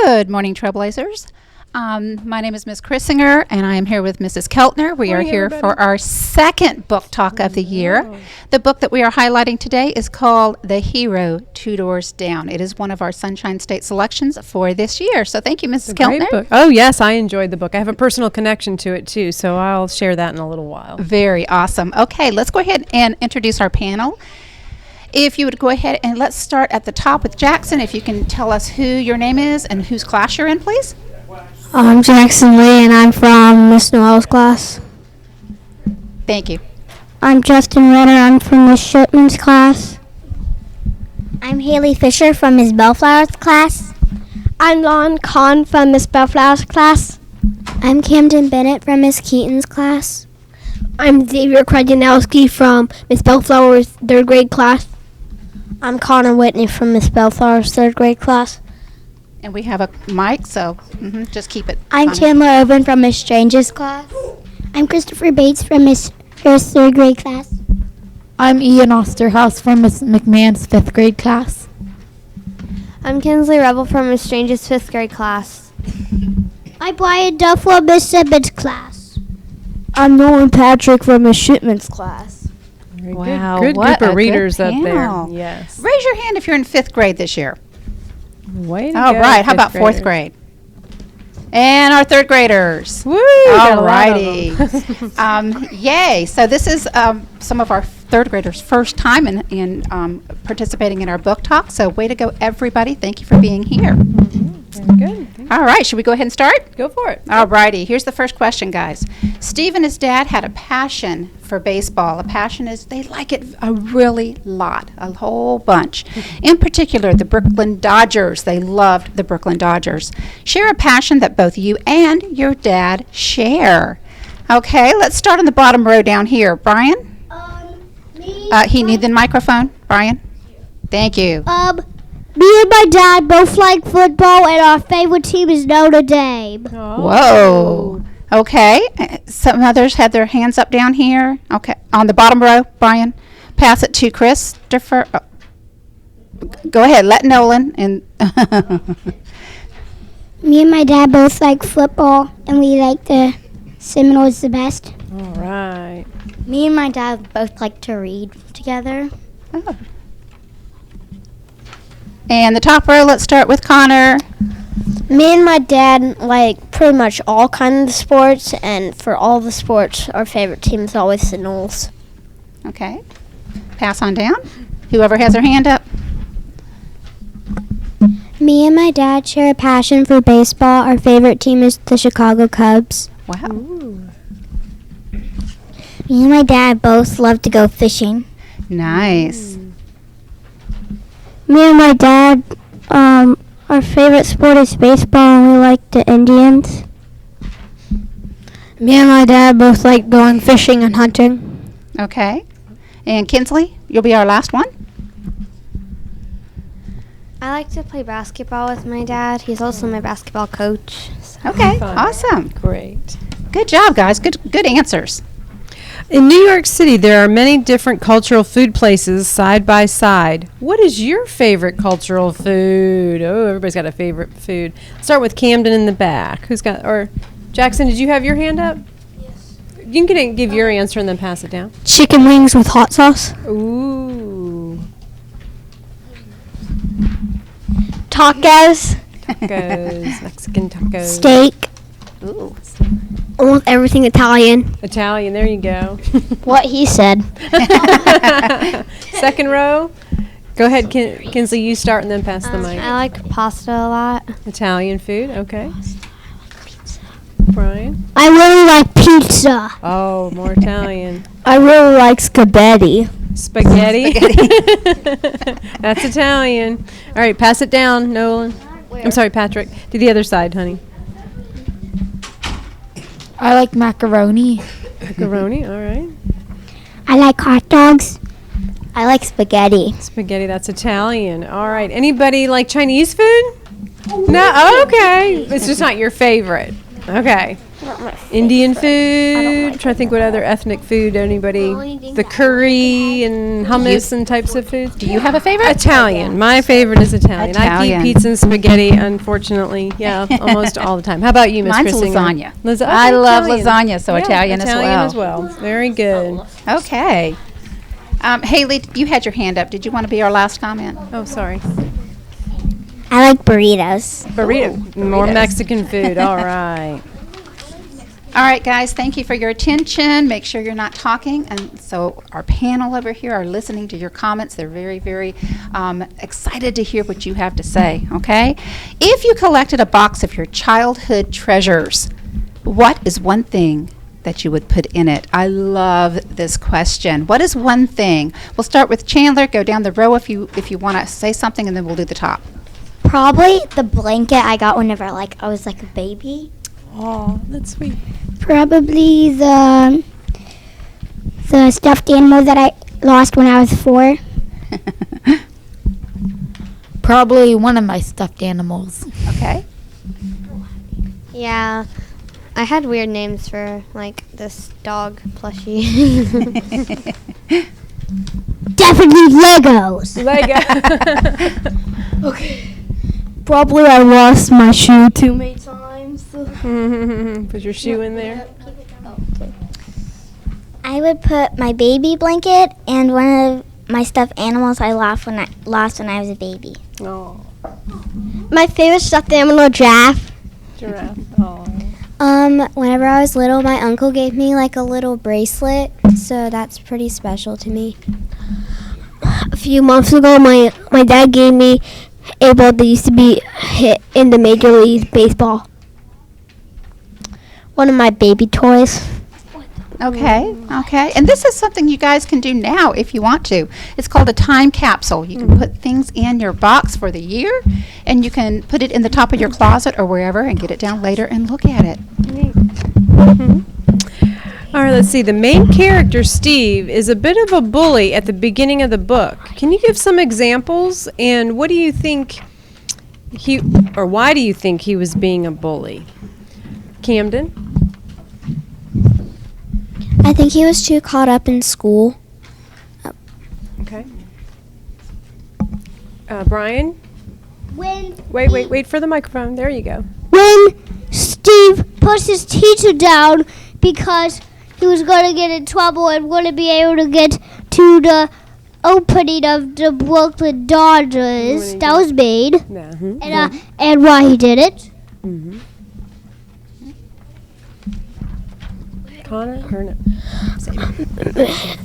Good morning, Trailblazers. My name is Ms. Chrissinger, and I am here with Mrs. Keltner. We are Morning, here everybody. for our second book talk of the year. The book that we are highlighting today is called The Hero, Two Doors Down. It is one of our Sunshine State selections for this year. So thank you, Mrs. Keltner. Great book. Oh, yes, I enjoyed the book. I have a personal connection to it, too, so I'll share that in a little while. Very awesome. Okay, let's go ahead and introduce our panel. If you would go ahead and let's start at the top with Jackson. If you can tell us who your name is and whose class you're in, please. I'm Jackson Lee, and I'm from Miss Noel's class. Thank you. I'm Justin Renner. I'm from Miss Shipman's class. I'm Haley Fisher from Miss Bellflower's class. I'm Lon Kahn from Miss Bellflower's class. I'm Camden Bennett from Miss Keaton's class. I'm Xavier Krajanowski from Miss Bellflower's third grade class. I'm Connor Whitney from Miss Bellflower's third grade class. And we have a mic, so just keep it. I'm on. Chandler Oven from Miss Strange's class. I'm Christopher Bates from Miss Harris' third grade class. I'm Ian Osterhaus from Miss McMahon's fifth grade class. I'm Kinsley Rebel from Miss Strange's fifth grade class. I'm Brian Duff from Miss Simmons' class. I'm Nolan Patrick from Miss Shipman's class. Very Wow, good what group a of good readers up there. panel. Yes. Raise your hand if you're in fifth grade this year. Way to All go, right. How fifth about fourth graders. grade? And our third graders. Woo! got a All lot righty. of them. Yay. So this is some of our third graders' first time in participating in our book talk. So way to go, everybody. Thank you for being here. Very good. All right. Should we go ahead and start? Go for it. All righty. Here's the first question, guys. Steve and his dad had a passion for baseball. A passion is they like it a really lot, a whole bunch. In particular, the Brooklyn Dodgers. They loved the Brooklyn Dodgers. Share a passion that both you and your dad share. Okay, let's start on the bottom row down here. Brian? He needs the microphone. Brian? Thank you. Me and my dad both like football, and our favorite team is Notre Dame. Whoa. Okay. Some others had their hands up down here. Okay. On the bottom row, Brian. Pass it to Christopher. Oh. Go ahead. Let Nolan and Me and my dad both like football, and we like the Seminoles the best. All right. Me and my dad both like to read together. Oh. And the top row, let's start with Connor. Me and my dad like pretty much all kinds of sports, and for all the sports, our favorite team is always the Knowles. Okay. Pass on down. Whoever has their hand up. Me and my dad share a passion for baseball. Our favorite team is the Chicago Cubs. Wow. Me and my dad both love to go fishing. Nice. Me and my dad, our favorite sport is baseball, and we like the Indians. Me and my dad both like going fishing and hunting. Okay. And Kinsley, you'll be our last one. I like to play basketball with my dad. He's also my basketball coach. So. Okay. Fun. Awesome. Great. Good job, guys. Good answers. In New York City, there are many different cultural food places side by side. What is your favorite cultural food? Oh, everybody's got a favorite food. Start with Camden in the back. Who's got, or Jackson, did you have your hand up? Yes. You can give your answer and then pass it down. Chicken wings with hot sauce. Ooh. Tacos, Tacos, Mexican tacos. steak, Ooh. almost everything Italian. Italian, there you go. What he said. Second row. Go ahead, Kinsley, you start and then pass the mic. I like pasta a lot. Italian food, okay. Brian? I really like pizza. Oh, more Italian. I really like spaghetti. Spaghetti. That's Italian. All right, pass it down, Nolan. I'm sorry, Patrick. To the other side, honey. I like macaroni. Macaroni, all right. I like hot dogs. I like spaghetti. Spaghetti, that's Italian. All right. Anybody like Chinese food? No? Oh, okay. It's just not your favorite. Okay. Indian food. I'm trying to think what other ethnic food anybody. The curry and hummus and types of foods. Do you have a favorite? Italian. My favorite is Italian. Italian. I eat pizza and spaghetti, unfortunately. Yeah, almost all the time. How about you, Miss Mine's Chrissinger? lasagna. Okay, I love Italian. lasagna, so Yeah, Italian as well. Very good. Okay. Haley, you had your hand up. Did you want to be our last comment? Oh, sorry. I like burritos. Burrito. More burritos. Mexican food. All right. All right, guys, thank you for your attention. Make sure you're not talking. And so our panel over here are listening to your comments. They're very, very excited to hear what you have to say, okay? If you collected a box of your childhood treasures, what is one thing that you would put in it? I love this question. What is one thing? We'll start with Chandler. Go down the row if you want to say something, and then we'll do the top. Probably the blanket I got whenever I was like a baby. Oh, that's sweet. Probably the stuffed animal that I lost when I was 4. Probably one of my stuffed animals. Okay. Yeah. I had weird names for, like, this dog plushie. Definitely Legos. Lego. Okay. Probably I lost my shoe too many times. Put your shoe in there. I would put my baby blanket and one of my stuffed animals I lost when I was a baby. Oh, My favorite stuffed animal, giraffe. giraffe. Oh. Whenever I was little, my uncle gave me like a little bracelet, so that's pretty special to me. A few months ago, my dad gave me a ball that used to be hit in the Major League Baseball. One of my baby toys. Okay, okay. And this is something you guys can do now if you want to. It's called a time capsule. You can put things in your box for the year, and you can put it in the top of your closet or wherever and get it down later and look at it. All right, let's see. The main character, Steve, is a bit of a bully at the beginning of the book. Can you give some examples? And what do you think why do you think he was being a bully? Camden? I think he was too caught up in school. Okay. Brian? When Wait for the microphone. There you go. Steve pushed his teacher down because he was going to get in trouble and wouldn't be able to get to the opening of the Brooklyn Dodgers that was made, Yeah. and why he did it. Connor? Or no?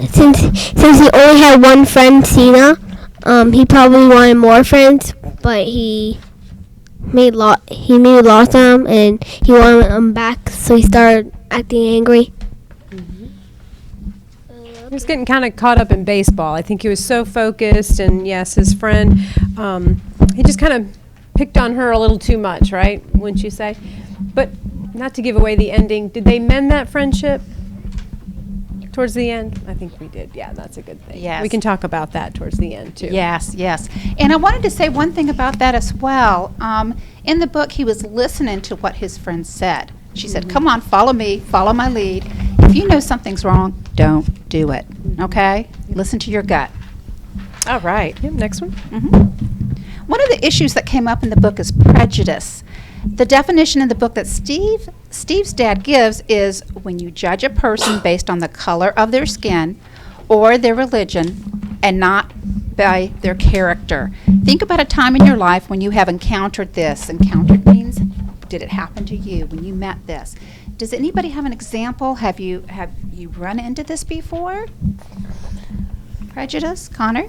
Since he only had one friend, Cena, he probably wanted more friends, but he made lots of them, and he wanted them back, so he started acting angry. He was getting kind of caught up in baseball. I think he was so focused, and yes, his friend, he just kind of picked on her a little too much, right? Wouldn't you say? But not to give away the ending, did they mend that friendship towards the end? I think we did. Yeah, that's a good thing. Yes. We can talk about that towards the end, too. Yes, yes. And I wanted to say one thing about that as well. In the book, he was listening to what his friend said. She said, come on, follow me, follow my lead. If you know something's wrong, don't do it, okay? Listen to your gut. All right. Yep, next one. One of the issues that came up in the book is prejudice. The definition in the book that Steve's dad gives is when you judge a person based on the color of their skin or their religion and not by their character. Think about a time in your life when you have encountered this. Encountered means, did it happen to you when you met this? Does anybody have an example? Have you run into this before? Prejudice? Connor?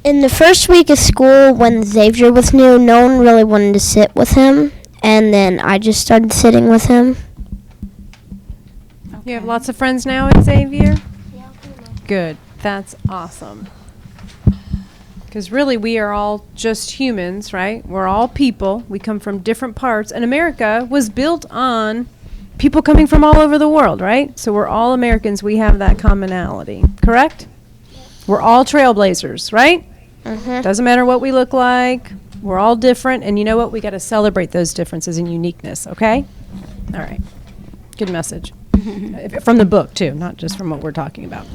In the first week of school, when Xavier was new, no one really wanted to sit with him, and then I just started sitting with him. You have lots of friends now at Xavier? Yeah. Good. That's awesome. Because really, we are all just humans, right? We're all people. We come from different parts. And America was built on people coming from all over the world, right? So we're all Americans. We have that commonality. Correct? We're all trailblazers, right? Doesn't matter what we look like. We're all different, and you know what? We got to celebrate those differences and uniqueness, okay? All right. Good message. From the book, too, not just from what we're talking about.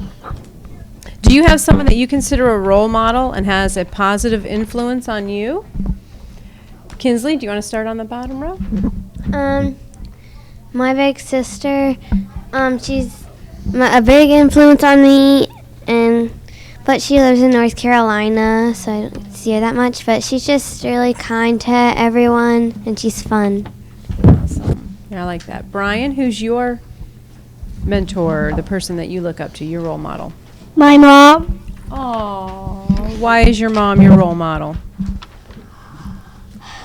Do you have someone that you consider a role model and has a positive influence on you? Kinsley, do you want to start on the bottom row? My big sister, she's a big influence on me, but she lives in North Carolina, so I don't see her that much. But she's just really kind to everyone, and she's fun. Awesome. Yeah, I like that. Brian, who's your mentor, the person that you look up to, your role model? My mom. Oh, why is your mom your role model?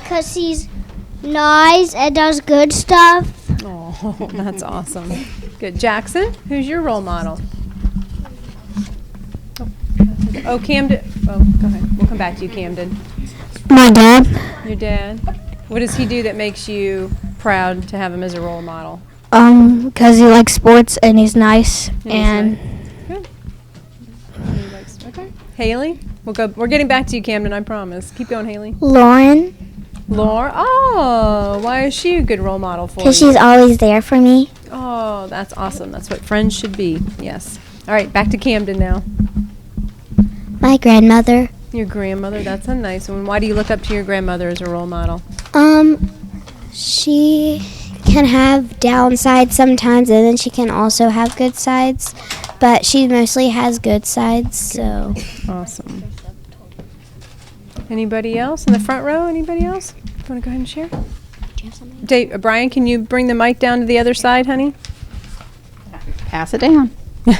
Because she's nice and does good stuff. Oh, that's awesome. Good. Jackson, who's your role model? Oh, Camden. Oh, go ahead. We'll come back to you, Camden. My dad. Your dad. What does he do that makes you proud to have him as a role model? Because he likes sports and he's nice And Good. Okay. Haley, we're getting back to you, Camden. I promise. Keep going, Haley. Lauren. Laura. Oh, why is she a good role model for you? Because she's always there for me. Oh, that's awesome. That's what friends should be. Yes. All right, back to Camden now. My grandmother. Your grandmother. That's a nice one. Why do you look up to your grandmother as a role model? She can have downsides sometimes, and then she can also have good sides, but she mostly has good sides, so. Awesome. Anybody else in the front row? Anybody else? You want to go ahead and share? Dave, Brian, can you bring the mic down to the other side, honey? Pass it down. I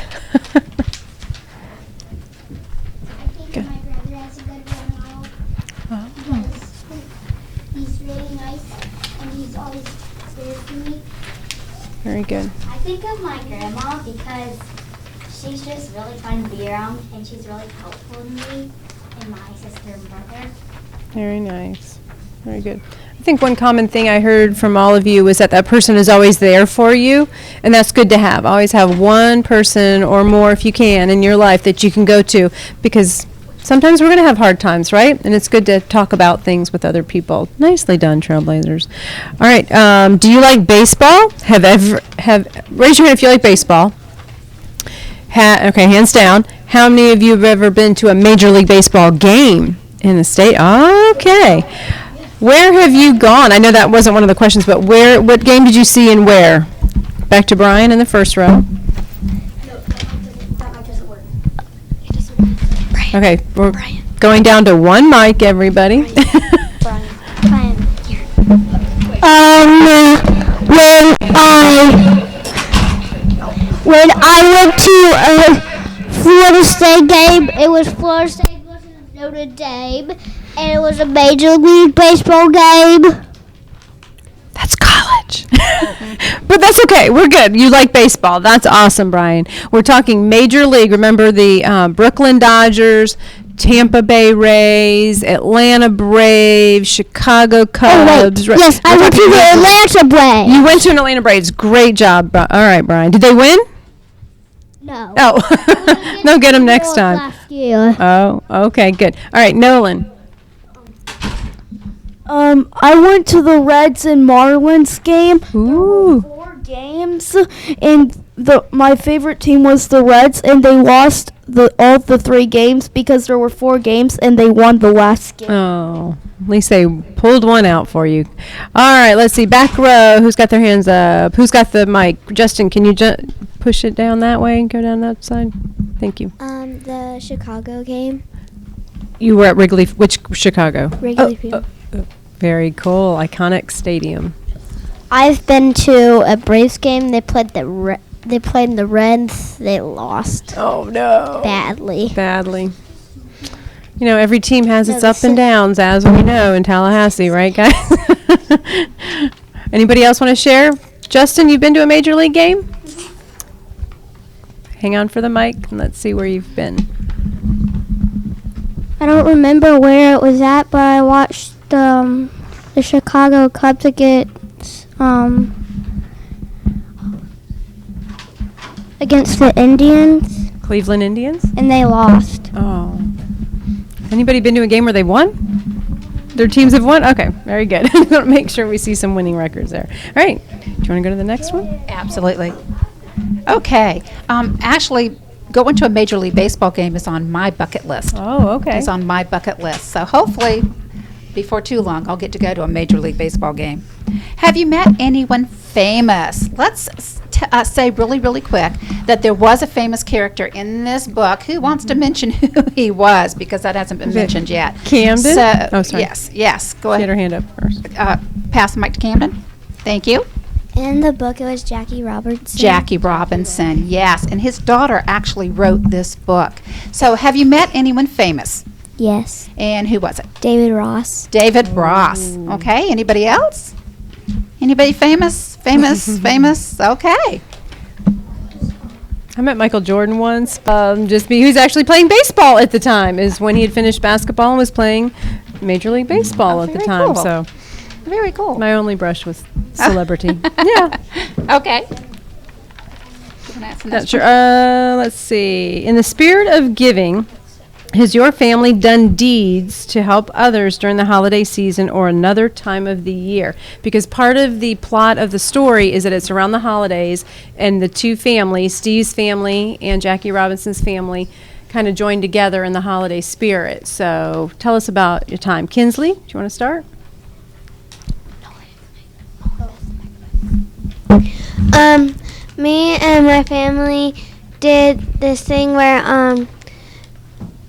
think my brother has a good role model because he's really nice and he's always there for me. Very good. I think of my grandma because she's just really fun to be around and she's really helpful to me and my sister and brother. Very nice. Very good. I think one common thing I heard from all of you was that that person is always there for you, and that's good to have. Always have one person or more, if you can, in your life that you can go to, because sometimes we're going to have hard times, right? And it's good to talk about things with other people. Nicely done, Trailblazers. All right. Do you like baseball? Raise your hand if you like baseball. Okay, hands down. How many of you have ever been to a Major League Baseball game in the state? Okay. Where have you gone? I know that wasn't one of the questions, but what game did you see and where? Back to Brian in the first row. Okay, we're going down to one mic, everybody. When I went to a Florida State game, it was Florida State versus Notre Dame, and it was a Major League Baseball game. That's college. But that's okay. We're good. You like baseball. That's awesome, Brian. We're talking Major League. Remember the Brooklyn Dodgers, Tampa Bay Rays, Atlanta Braves, Chicago Cubs. Yes, I went to the Atlanta Braves. You went to an Atlanta Braves. Great job. All right, Brian. Did they win? No. Oh. They'll get them next time. Last year. Oh, okay, good. All right, Nolan. I went to the Reds and Marlins game. Ooh. 4 games, and my favorite team was the Reds, and they lost all the 3 games because there were 4 games, and they won the last game. Oh, at least they pulled one out for you. All right, let's see. Back row, who's got their hands up? Who's got the mic? Justin, can you push it down that way and go down that side? Thank you. The Chicago game. You were at Wrigley, which Chicago? Wrigley Field. Very cool, iconic stadium. I've been to a Braves game. They played the Reds. They lost Oh, no. badly. Badly. You know, every team has its up and downs, as we know, in Tallahassee, right, guys? Anybody else want to share? Justin, you've been to a Major League game? Hang on for the mic, and let's see where you've been. I don't remember where it was at, but I watched the Chicago Cubs against the Indians, Cleveland Indians? and they lost. Oh. Anybody been to a game where they won? Their teams have won? Okay, very good. I'm going to make sure we see some winning records there. All right. Do you want to go to the next one? Absolutely. Okay. Actually, going to a Major League Baseball game is on my bucket list. Oh, okay. It's on my bucket list. So hopefully, before too long, I'll get to go to a Major League Baseball game. Have you met anyone famous? Let's say really, really quick that there was a famous character in this book. Who wants to mention who he was? Because that hasn't been mentioned yet. Camden? So, Oh, sorry. Yes. Go She had her ahead. hand up first. Pass the mic to Camden. Thank you. In the book, it was Jackie Robertson. Jackie Robinson, yes. And his daughter actually wrote this book. So have you met anyone famous? Yes. And who was it? David Ross. David Ross. Okay. Anybody else? Anybody famous? Famous? Okay. I met Michael Jordan once. He was actually playing baseball at the time. Is when he had finished basketball and was playing Major League Baseball at the very time. cool. So Very cool. my only brush with celebrity. Yeah. Okay. Not sure. Let's see. In the spirit of giving, has your family done deeds to help others during the holiday season or another time of the year? Because part of the plot of the story is that it's around the holidays, and the two families, Steve's family and Jackie Robinson's family, kind of join together in the holiday spirit. So tell us about your time. Kinsley, do you want to start? Me and my family did this thing where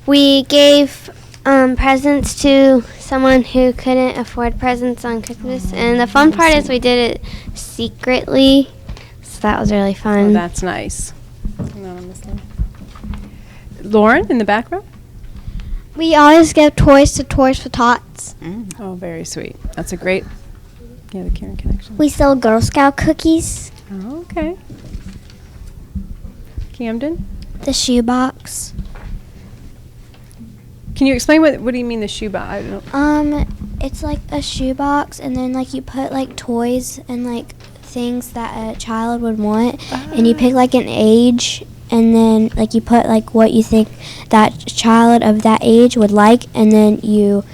we gave presents to someone who couldn't afford presents on Christmas, and the fun part is we did it secretly, so that was really Oh, fun. that's nice. No, on this one. Lauren, in the back row? We always give toys to Toys for Tots. Oh, very sweet. That's a great, the Caring Connection. We sell Girl Scout cookies. Oh, okay. Camden? The shoebox. Can you explain what do you mean the shoebox? I don't know. It's like a shoebox, and then like you put like toys and like things that a child would want, and you pick like an age, and then like you put like what you think that child of that age would like, and then you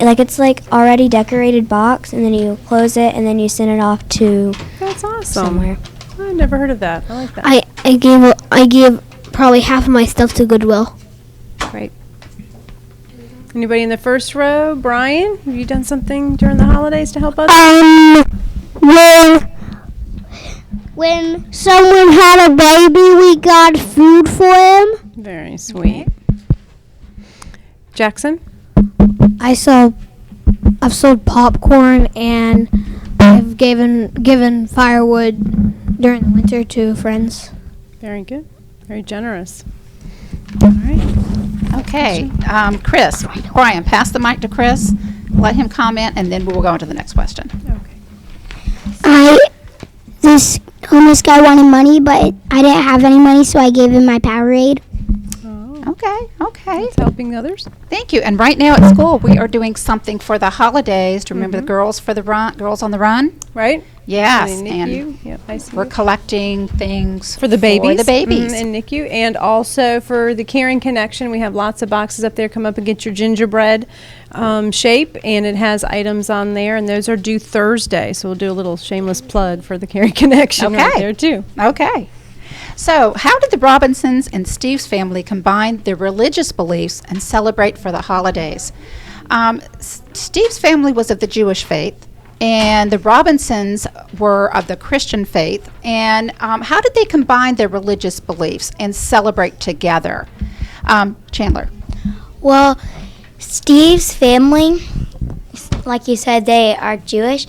like it's like already decorated box, and then you close it, and then you send it off to That's awesome. somewhere. I've never heard of that. I like that. I gave probably half of my stuff to Goodwill. Great. Anybody in the first row? Brian, have you done something during the holidays to help others? When someone had a baby, we got food for him. Very sweet. Jackson? I've sold popcorn, and I've given firewood during the winter to friends. Very good. Very generous. All right. Okay. Chris, Brian, pass the mic to Chris. Let him comment, and then we'll go on to the next question. Okay. This homeless guy wanted money, but I didn't have any money, so I gave him my Powerade. Oh, Okay. it's helping others. Thank you. And right now at school, we are doing something for the holidays. Do you remember the Girls for the Run, Girls on the Run? Right? Yes. And And NICU. Yep, I see. we're collecting things For the babies. For the babies. And NICU. And also for the Caring Connection, we have lots of boxes up there. Come up and get your gingerbread shape, and it has items on there, and those are due Thursday. So we'll do a little shameless plug for the Caring Connection right Okay. there, too. Okay. So, how did the Robinsons and Steve's family combine their religious beliefs and celebrate for the holidays? Steve's family was of the Jewish faith, and the Robinsons were of the Christian faith. And how did they combine their religious beliefs and celebrate together? Chandler. Well, Steve's family, like you said, they are Jewish,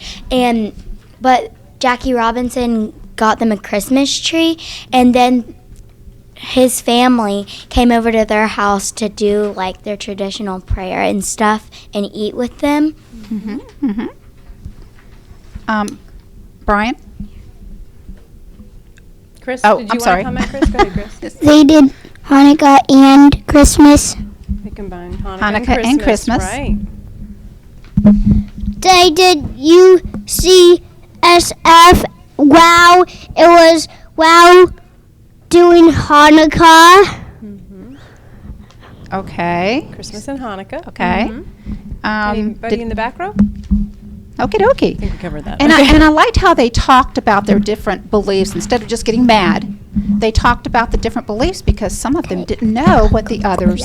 but Jackie Robinson got them a Christmas tree, and then his family came over to their house to do like their traditional prayer and stuff and eat with them. Brian? Chris, Oh, did you I'm want sorry. to comment, Chris? Go ahead, Chris. They did Hanukkah and Christmas. They combine Hanukkah, Hanukkah and Christmas. Right. They did UCSF. Wow, it was wow doing Hanukkah. Okay. Christmas and Hanukkah. Okay. Mhm. Anybody in the back row? Okie I dokie. think we covered that. And, Okay. I liked how they talked about their different beliefs instead of just getting mad. They talked about the different beliefs because some of them didn't know what the others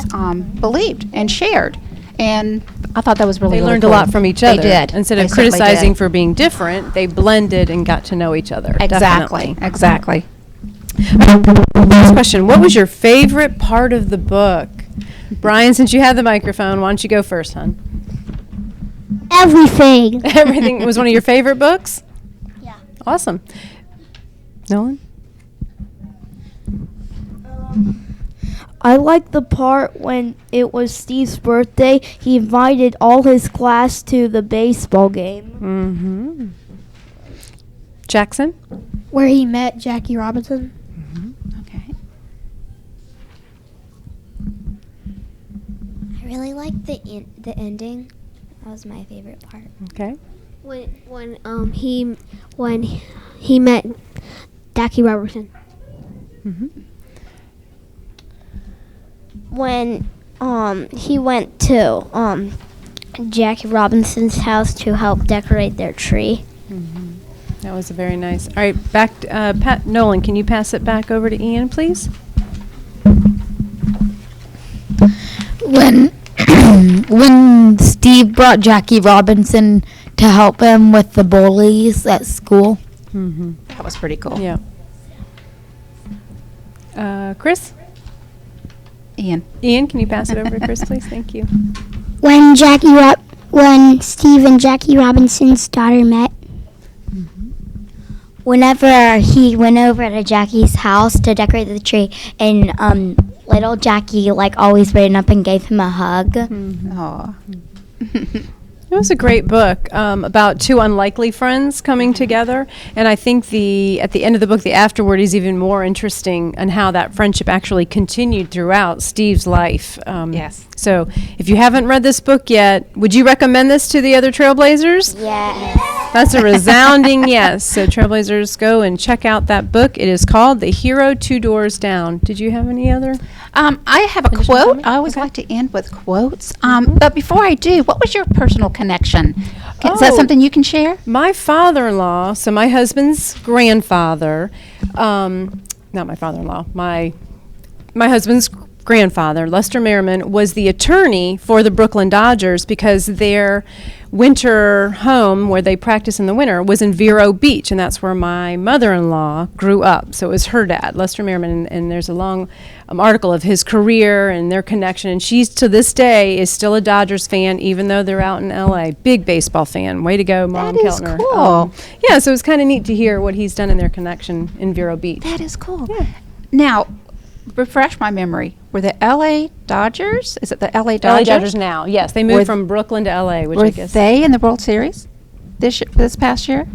believed and shared. And I thought that was really, They really learned cool. a lot from each They other. did. Instead They of certainly criticizing did. for being different, they blended and got to know each other. Exactly. Definitely. Exactly. Last question. What was your favorite part of the book? Brian, since you have the microphone, why don't you go first, hon? Everything. Everything was one of your favorite books? Yeah. Awesome. Nolan? I liked the part when it was Steve's birthday. He invited all his class to the baseball game. Mm-hmm. Jackson? Where he met Jackie Robinson. Okay. I really liked the ending. That was my favorite part. Okay. When he met Jackie Robertson. Mm-hmm. When he went to Jackie Robinson's house to help decorate their tree. That was a very nice. All right, back. Pat Nolan, can you pass it back over to Ian, please? When when Steve brought Jackie Robinson to help him with the bullies at school. Mm-hmm. That was pretty cool. Yeah. Chris? Ian. Ian, can you pass it over to Chris, please? Thank you. When when Steve and Jackie Robinson's daughter met. Whenever he went over to Jackie's house to decorate the tree, and little Jackie always ran up and gave him a hug. Aw. It was a great book about two unlikely friends coming together, and I think at the end of the book, the afterword is even more interesting and how that friendship actually continued throughout Steve's life. Yes. So, if you haven't read this book yet, would you recommend this to the other Trailblazers? Yes. That's a resounding yes. So, Trailblazers, go and check out that book. It is called The Hero Two Doors Down. Did you have any other? I have a Additional quote. comment? I always Okay. like to end with quotes. But before I do, what was your personal connection? Is that Oh. something you can share? My father-in-law, so my husband's grandfather, not my father-in-law, my husband's grandfather, Lester Merriman, was the attorney for the Brooklyn Dodgers because their winter home where they practice in the winter was in Vero Beach, and that's where my mother-in-law grew up. So it was her dad, Lester Merriman, and there's a long article of his career and their connection, and she's to this day is still a Dodgers fan even though they're out in LA. Big baseball fan. Way to go, Mom That is Keltner. cool. Yeah, so it's kind of neat to hear what he's done in their connection in Vero Beach. That is cool. Now, refresh my memory. Were the LA Dodgers? Is it the LA Dodgers? LA Dodgers now, yes. They moved Were from Brooklyn to LA, which Were I guess. they in the World Series this past year?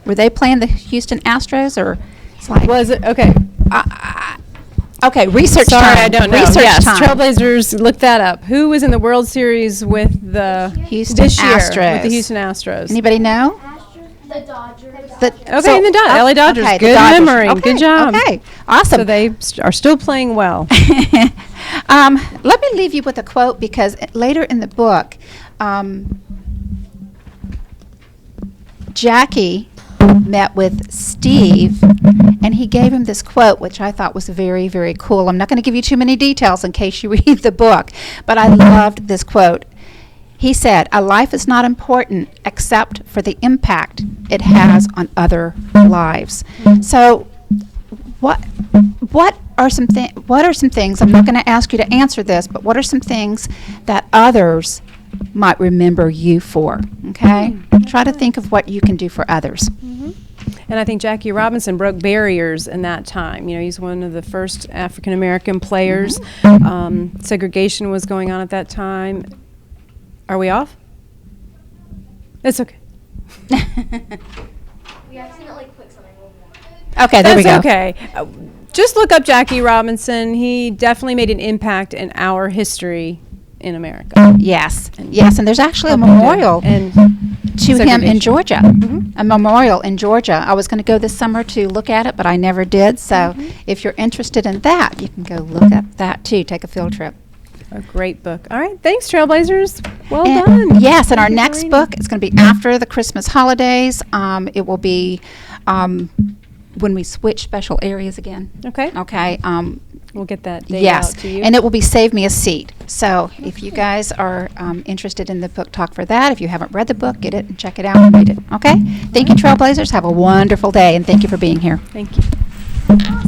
Were they playing the Houston Astros or? It's like, Was it? Okay. okay, research Sorry, time. I don't know. Research Yes, time. Trailblazers, look that up. Who was in the World Series with the Houston this year Astros. with the Houston Astros? Anybody know? Okay, in the LA Dodgers. Okay, the Good Dodgers. memory. Okay, Good job. Okay, awesome. So they are still playing well. Let me leave you with a quote because later in the book, Jackie met with Steve and he gave him this quote, which I thought was very, very cool. I'm not going to give you too many details in case you read the book, but I loved this quote. He said, "A life is not important except for the impact it has on other lives." So what are some things, I'm not going to ask you to answer this, but what are some things that others might remember you for? Okay? Try to think of what you can do for others. And I think Jackie Robinson broke barriers in that time. You know, he's one of the first African American players. Segregation was going on at that time. Are we off? It's okay. Okay, there we go. That's okay. Just look up Jackie Robinson. He definitely made an impact in our history in America. Yes, yes, and there's actually a memorial And to him in segregation. Georgia. A memorial in Georgia. I was going to go this summer to look at it, but I never did. So if you're interested in that, you can go look at that too. Take a field trip. a great book. All right, thanks, Trailblazers. Well And- done. Yes, and our Thank you for next reading. book is going to be after the Christmas holidays. It will be when we switch special areas again. Okay. Okay. We'll get that date Yes, out to you. and it will be Save Me a Seat. So if you guys are interested in the book talk for that, if you haven't read the book, get it and check it out and read it. Okay? Thank you, Trailblazers. Have a wonderful day, and thank you for being here. Thank you.